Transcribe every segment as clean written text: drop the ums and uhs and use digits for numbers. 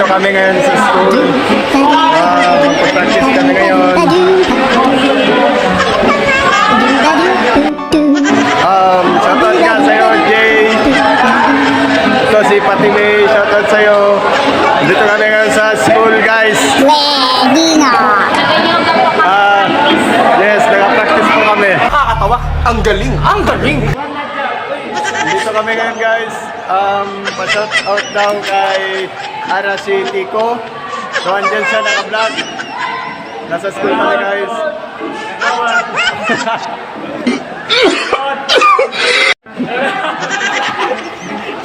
kami ngayon sa school. Magpa-practice kami ngayon. Shoutout nga sa'yo, Jay. Ito si Pati May. Shoutout sa'yo. Dito kami ngayon sa school, guys. Ready na! Yes, nag-practice po kami. Nakakatawa. Ang galing. Ang galing. Dito kami ngayon, guys. Pa-shout out daw kay Arashi Tico. So, andyan siya naka-vlog. Nasa school kami, guys.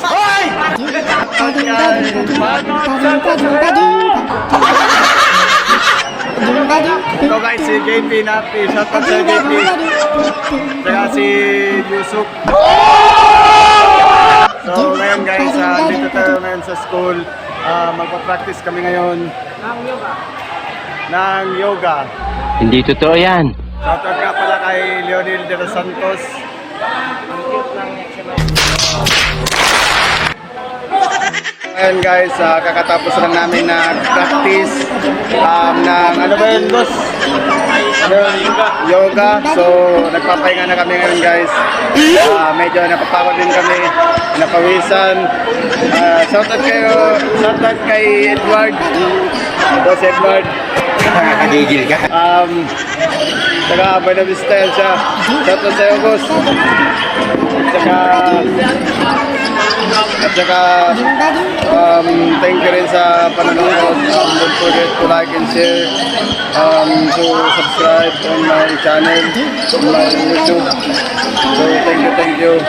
Hoy! Ito guys, si JP Napi. Shout out sa JP. Saka si Yusuf. So ngayon guys, dito tayo ngayon sa school. Magpa-practice kami ngayon ng yoga. Hindi totoo yan. Shout out nga pala kay Leonel de los Santos. Ngayon guys, kakatapos lang namin na practice ng ano ba yun, boss? Yoga. So, nagpapahinga na kami ngayon guys. Medyo napapagod din kami, napawisan. Shoutout kay Edward. Boss Edward. Nakakagigil ka. Saka Buenavista yan siya. Shoutout sa'yo, boss. At saka thank you rin sa panonood. Don't forget to like and share, to subscribe on my channel, on my YouTube. So thank you.